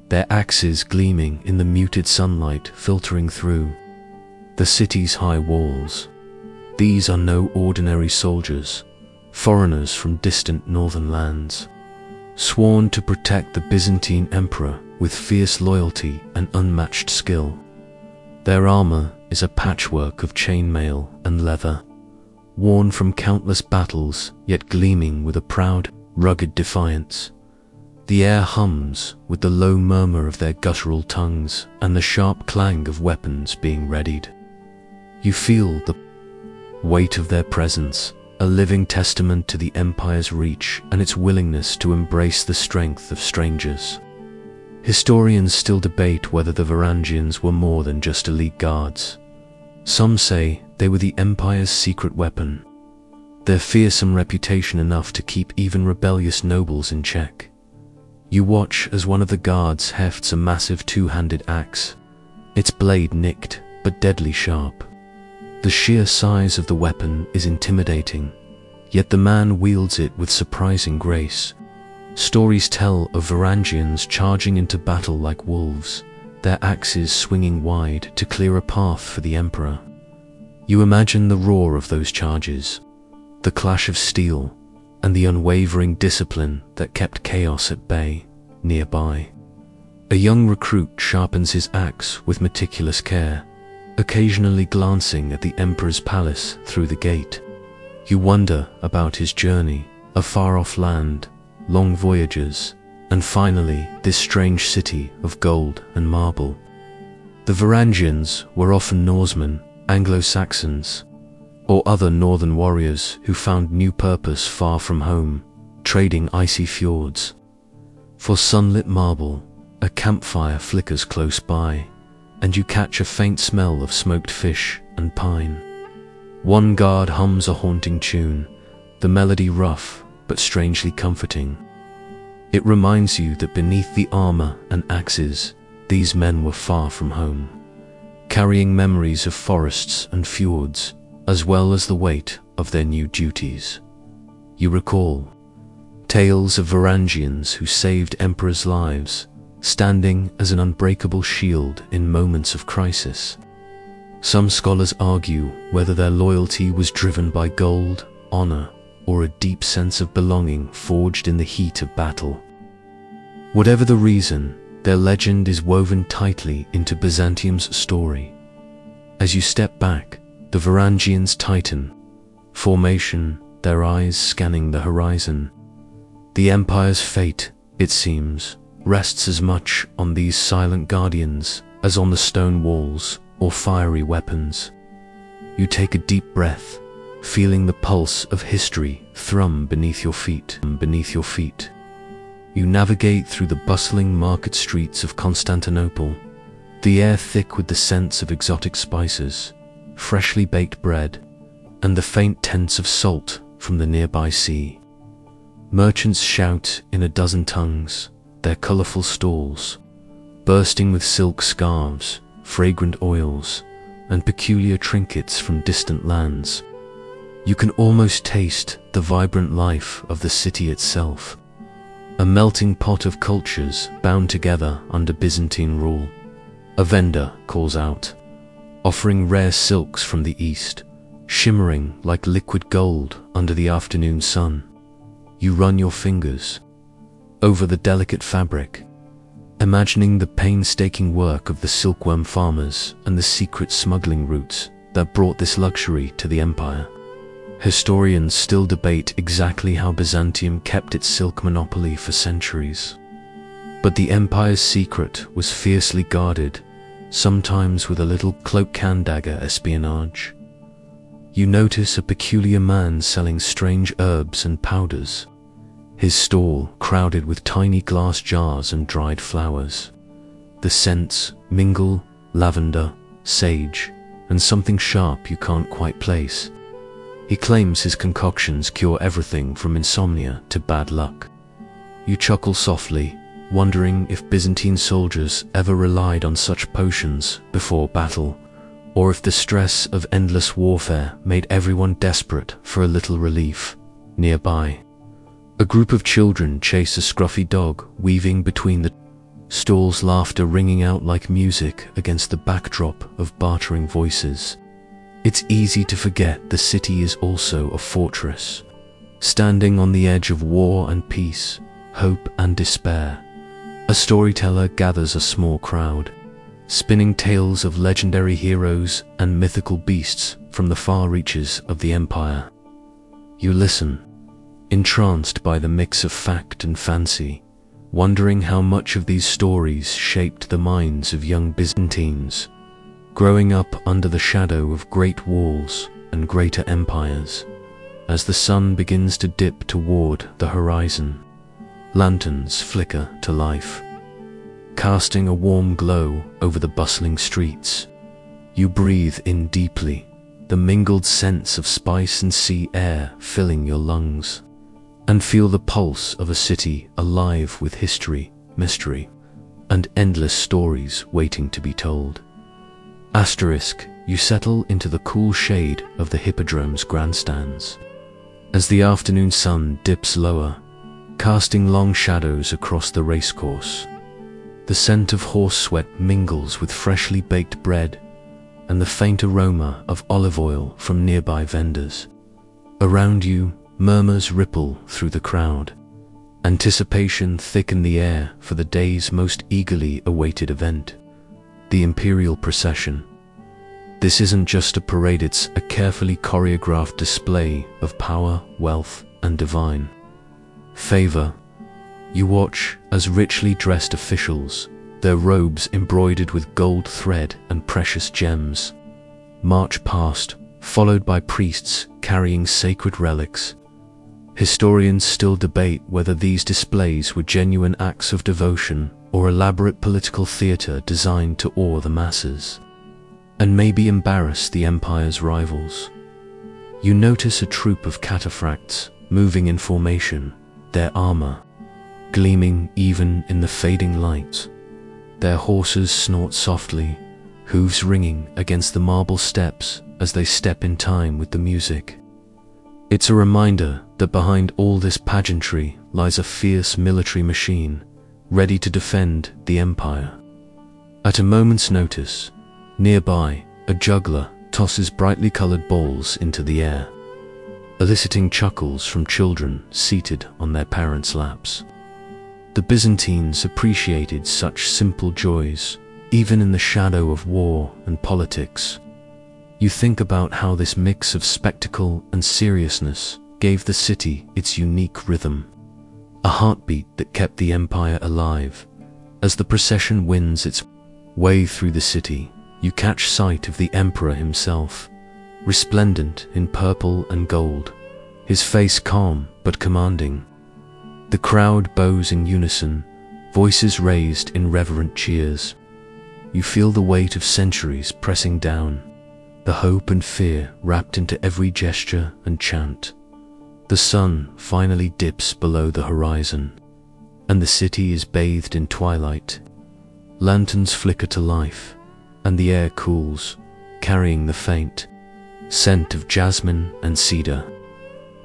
their axes gleaming in the muted sunlight filtering through the city's high walls. These are no ordinary soldiers, foreigners from distant northern lands, sworn to protect the Byzantine Emperor with fierce loyalty and unmatched skill. Their armor is a patchwork of chainmail and leather, worn from countless battles yet gleaming with a proud, rugged defiance. The air hums with the low murmur of their guttural tongues and the sharp clang of weapons being readied. You feel the weight of their presence, a living testament to the empire's reach and its willingness to embrace the strength of strangers. Historians still debate whether the Varangians were more than just elite guards. Some say they were the empire's secret weapon, their fearsome reputation enough to keep even rebellious nobles in check. You watch as one of the guards hefts a massive two-handed axe, its blade nicked but deadly sharp. The sheer size of the weapon is intimidating, yet the man wields it with surprising grace. Stories tell of Varangians charging into battle like wolves, their axes swinging wide to clear a path for the emperor. You imagine the roar of those charges, the clash of steel, and the unwavering discipline that kept chaos at bay. Nearby, a young recruit sharpens his axe with meticulous care, occasionally glancing at the emperor's palace through the gate. You wonder about his journey, a far-off land, long voyages, and finally this strange city of gold and marble. The Varangians were often Norsemen, Anglo-Saxons, or other northern warriors who found new purpose far from home, trading icy fjords. For sunlit marble, a campfire flickers close by, and you catch a faint smell of smoked fish and pine. One guard hums a haunting tune, the melody rough but strangely comforting. It reminds you that beneath the armor and axes, these men were far from home, carrying memories of forests and fjords, as well as the weight of their new duties. You recall tales of Varangians who saved emperors' lives, standing as an unbreakable shield in moments of crisis. Some scholars argue whether their loyalty was driven by gold, honor, or a deep sense of belonging forged in the heat of battle. Whatever the reason, their legend is woven tightly into Byzantium's story. As you step back, the Varangians tighten, formation, their eyes scanning the horizon. The empire's fate, it seems, rests as much on these silent guardians as on the stone walls or fiery weapons. You take a deep breath, feeling the pulse of history thrum beneath your feet. You navigate through the bustling market streets of Constantinople, the air thick with the scents of exotic spices, freshly baked bread, and the faint tints of salt from the nearby sea. Merchants shout in a dozen tongues, their colorful stalls bursting with silk scarves, fragrant oils, and peculiar trinkets from distant lands. You can almost taste the vibrant life of the city itself, a melting pot of cultures bound together under Byzantine rule. A vendor calls out, offering rare silks from the east, shimmering like liquid gold under the afternoon sun. You run your fingers over the delicate fabric, imagining the painstaking work of the silkworm farmers and the secret smuggling routes that brought this luxury to the empire. Historians still debate exactly how Byzantium kept its silk monopoly for centuries. But the empire's secret was fiercely guarded, sometimes with a little cloak-and-dagger espionage. You notice a peculiar man selling strange herbs and powders, his stall crowded with tiny glass jars and dried flowers. The scents mingle lavender, sage, and something sharp you can't quite place. He claims his concoctions cure everything from insomnia to bad luck. You chuckle softly, wondering if Byzantine soldiers ever relied on such potions before battle, or if the stress of endless warfare made everyone desperate for a little relief. Nearby, a group of children chase a scruffy dog weaving between the stalls, laughter ringing out like music against the backdrop of bartering voices. It's easy to forget the city is also a fortress, standing on the edge of war and peace, hope and despair. A storyteller gathers a small crowd, spinning tales of legendary heroes and mythical beasts from the far reaches of the empire. You listen, entranced by the mix of fact and fancy, wondering how much of these stories shaped the minds of young Byzantines, growing up under the shadow of great walls and greater empires. As the sun begins to dip toward the horizon, lanterns flicker to life, casting a warm glow over the bustling streets. You breathe in deeply, the mingled scents of spice and sea air filling your lungs, and feel the pulse of a city alive with history, mystery, and endless stories waiting to be told. You settle into the cool shade of the Hippodrome's grandstands. As the afternoon sun dips lower, casting long shadows across the racecourse, the scent of horse sweat mingles with freshly baked bread and the faint aroma of olive oil from nearby vendors. Around you, murmurs ripple through the crowd. Anticipation thickens the air for the day's most eagerly awaited event, the imperial procession. This isn't just a parade, it's a carefully choreographed display of power, wealth, and divine favor. You watch as richly dressed officials, their robes embroidered with gold thread and precious gems, march past, followed by priests carrying sacred relics. Historians still debate whether these displays were genuine acts of devotion or elaborate political theater designed to awe the masses, and maybe embarrass the empire's rivals. You notice a troop of cataphracts moving in formation, their armor gleaming even in the fading light. Their horses snort softly, hooves ringing against the marble steps as they step in time with the music. It's a reminder that behind all this pageantry lies a fierce military machine, ready to defend the empire. At a moment's notice, nearby, a juggler tosses brightly colored balls into the air, eliciting chuckles from children seated on their parents' laps. The Byzantines appreciated such simple joys, even in the shadow of war and politics. You think about how this mix of spectacle and seriousness gave the city its unique rhythm, a heartbeat that kept the empire alive. As the procession wins its way through the city, you catch sight of the emperor himself, resplendent in purple and gold, his face calm but commanding. The crowd bows in unison, voices raised in reverent cheers. You feel the weight of centuries pressing down, the hope and fear wrapped into every gesture and chant. The sun finally dips below the horizon, and the city is bathed in twilight. Lanterns flicker to life, and the air cools, carrying the faint scent of jasmine and cedar.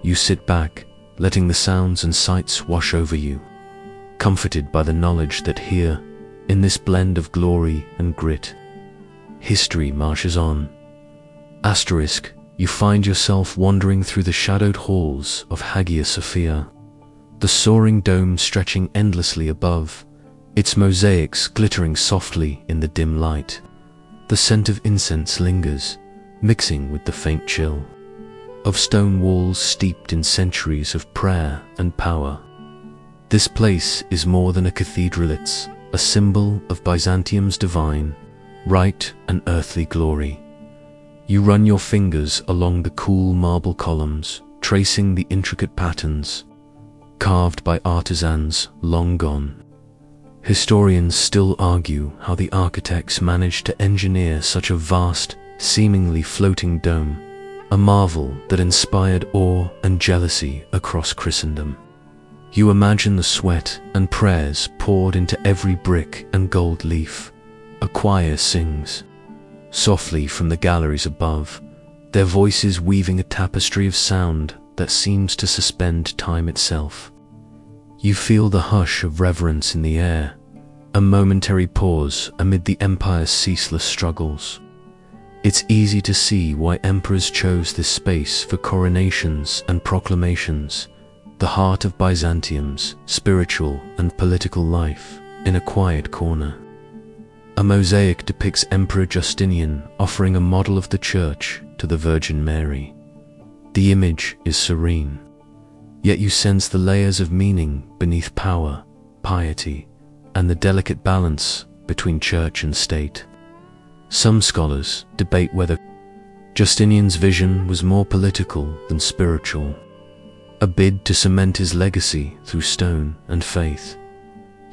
You sit back, letting the sounds and sights wash over you, comforted by the knowledge that here, in this blend of glory and grit, history marches on. Asterisk, you find yourself wandering through the shadowed halls of Hagia Sophia, the soaring dome stretching endlessly above, its mosaics glittering softly in the dim light. The scent of incense lingers, mixing with the faint chill of stone walls steeped in centuries of prayer and power. This place is more than a cathedral, it's a symbol of Byzantium's divine right and earthly glory. You run your fingers along the cool marble columns, tracing the intricate patterns carved by artisans long gone. Historians still argue how the architects managed to engineer such a vast, seemingly floating dome, a marvel that inspired awe and jealousy across Christendom. You imagine the sweat and prayers poured into every brick and gold leaf. A choir sings softly from the galleries above, their voices weaving a tapestry of sound that seems to suspend time itself. You feel the hush of reverence in the air, a momentary pause amid the empire's ceaseless struggles. It's easy to see why emperors chose this space for coronations and proclamations, the heart of Byzantium's spiritual and political life in a quiet corner. A mosaic depicts Emperor Justinian offering a model of the church to the Virgin Mary. The image is serene, yet you sense the layers of meaning beneath power, piety, and the delicate balance between church and state. Some scholars debate whether Justinian's vision was more political than spiritual, a bid to cement his legacy through stone and faith.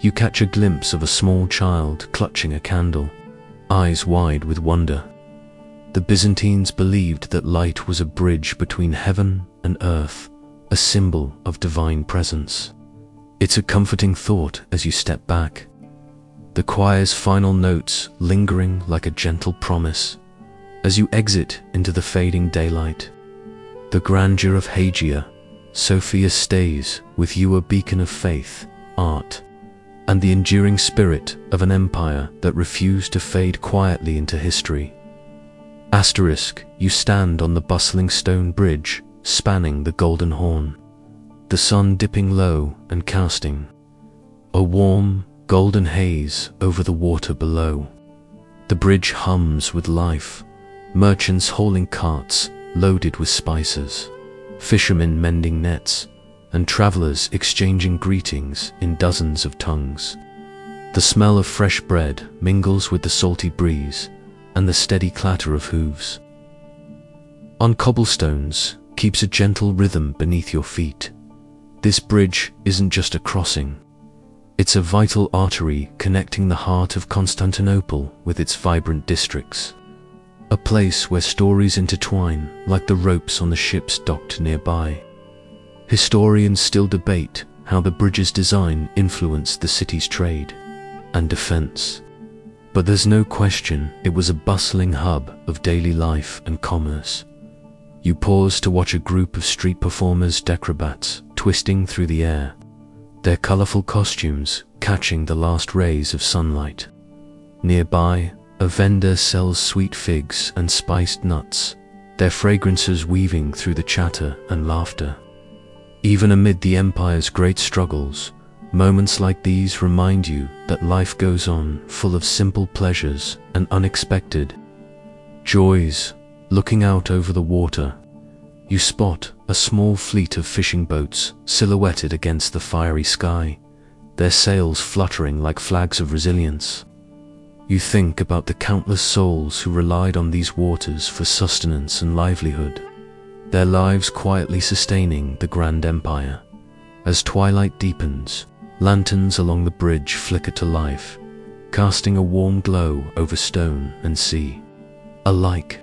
You catch a glimpse of a small child clutching a candle, eyes wide with wonder. The Byzantines believed that light was a bridge between heaven and earth, a symbol of divine presence. It's a comforting thought as you step back, the choir's final notes lingering like a gentle promise as you exit into the fading daylight. The grandeur of Hagia Sophia stays with you, a beacon of faith, art, and the enduring spirit of an empire that refused to fade quietly into history. Asterisk, you stand on the bustling stone bridge spanning the Golden Horn, the sun dipping low and casting a warm, golden haze over the water below. The bridge hums with life, merchants hauling carts loaded with spices, fishermen mending nets, and travelers exchanging greetings in dozens of tongues. The smell of fresh bread mingles with the salty breeze and the steady clatter of hooves on cobblestones keeps a gentle rhythm beneath your feet. This bridge isn't just a crossing, it's a vital artery connecting the heart of Constantinople with its vibrant districts, a place where stories intertwine like the ropes on the ships docked nearby. Historians still debate how the bridge's design influenced the city's trade and defense. But there's no question it was a bustling hub of daily life and commerce. You pause to watch a group of street performers, acrobats, twisting through the air, their colorful costumes catching the last rays of sunlight. Nearby, a vendor sells sweet figs and spiced nuts, their fragrances weaving through the chatter and laughter. Even amid the empire's great struggles, moments like these remind you that life goes on, full of simple pleasures and unexpected joys. Looking out over the water, you spot a small fleet of fishing boats silhouetted against the fiery sky, their sails fluttering like flags of resilience. You think about the countless souls who relied on these waters for sustenance and livelihood, their lives quietly sustaining the grand empire. As twilight deepens, lanterns along the bridge flicker to life, casting a warm glow over stone and sea. Alike,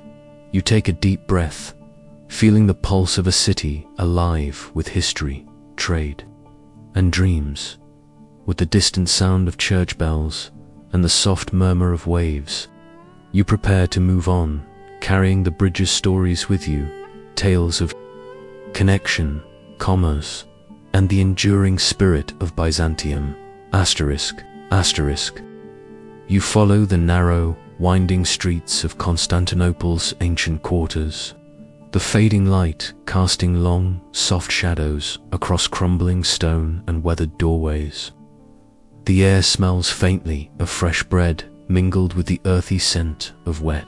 you take a deep breath, feeling the pulse of a city alive with history, trade, and dreams. With the distant sound of church bells and the soft murmur of waves, you prepare to move on, carrying the bridge's stories with you, tales of connection, commerce, and the enduring spirit of Byzantium. You follow the narrow, winding streets of Constantinople's ancient quarters, the fading light casting long, soft shadows across crumbling stone and weathered doorways. The air smells faintly of fresh bread mingled with the earthy scent of wet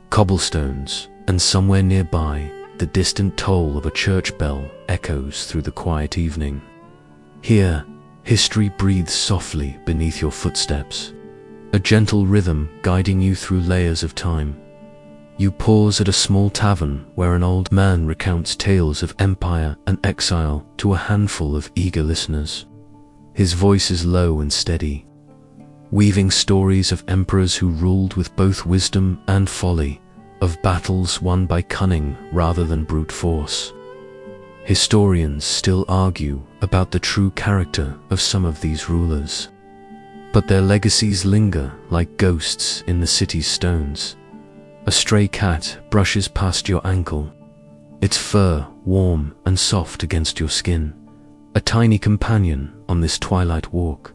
cobblestones, and somewhere nearby, the distant toll of a church bell echoes through the quiet evening. Here, history breathes softly beneath your footsteps, a gentle rhythm guiding you through layers of time. You pause at a small tavern where an old man recounts tales of empire and exile to a handful of eager listeners. His voice is low and steady, weaving stories of emperors who ruled with both wisdom and folly, of battles won by cunning rather than brute force. Historians still argue about the true character of some of these rulers, but their legacies linger like ghosts in the city's stones. A stray cat brushes past your ankle, its fur warm and soft against your skin, a tiny companion on this twilight walk.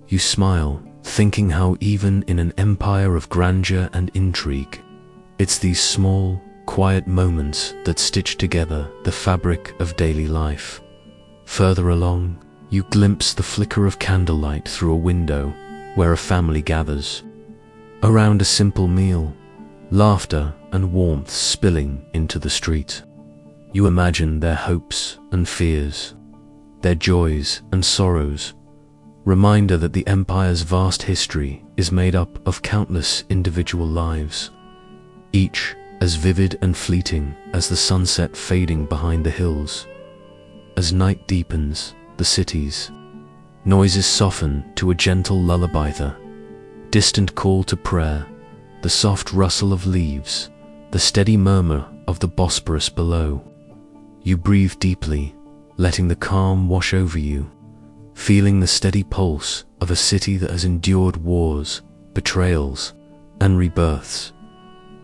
You smile, thinking how even in an empire of grandeur and intrigue, it's these small, quiet moments that stitch together the fabric of daily life. Further along, you glimpse the flicker of candlelight through a window where a family gathers around a simple meal, laughter and warmth spilling into the street. You imagine their hopes and fears, their joys and sorrows, reminder that the empire's vast history is made up of countless individual lives, each as vivid and fleeting as the sunset fading behind the hills. As night deepens, the city's noises soften to a gentle lullaby, the distant call to prayer, the soft rustle of leaves, the steady murmur of the Bosporus below. You breathe deeply, letting the calm wash over you, feeling the steady pulse of a city that has endured wars, betrayals, and rebirths.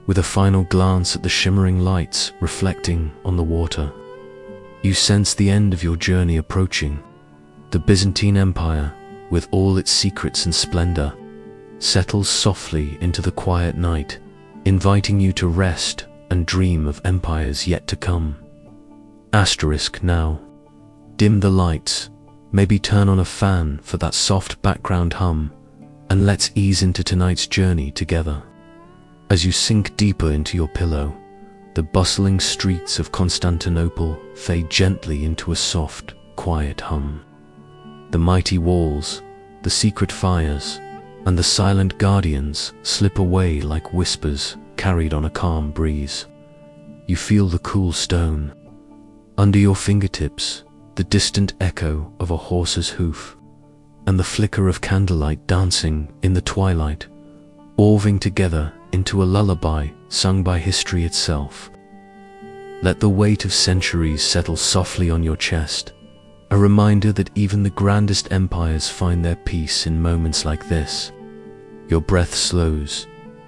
With a final glance at the shimmering lights reflecting on the water, you sense the end of your journey approaching. The Byzantine Empire, with all its secrets and splendor, settles softly into the quiet night, inviting you to rest and dream of empires yet to come. Now, dim the lights, maybe turn on a fan for that soft background hum, and let's ease into tonight's journey together. As you sink deeper into your pillow, the bustling streets of Constantinople fade gently into a soft, quiet hum. The mighty walls, the secret fires, and the silent guardians slip away like whispers carried on a calm breeze. You feel the cool stone under your fingertips, the distant echo of a horse's hoof, and the flicker of candlelight dancing in the twilight, weaving together into a lullaby sung by history itself. Let the weight of centuries settle softly on your chest, A reminder that even the grandest empires find their peace in moments like this. Your breath slows,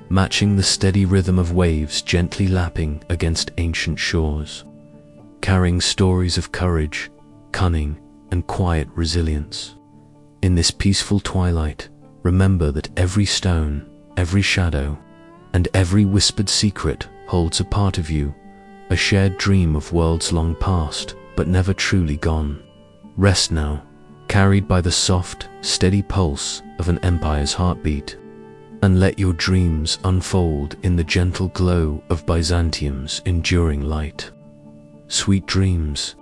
matching the steady rhythm of waves gently lapping against ancient shores, carrying stories of courage, cunning, and quiet resilience. In this peaceful twilight, remember that every stone, every shadow, and every whispered secret holds a part of you, a shared dream of worlds long past, but never truly gone. Rest now, carried by the soft, steady pulse of an empire's heartbeat, and let your dreams unfold in the gentle glow of Byzantium's enduring light. Sweet dreams.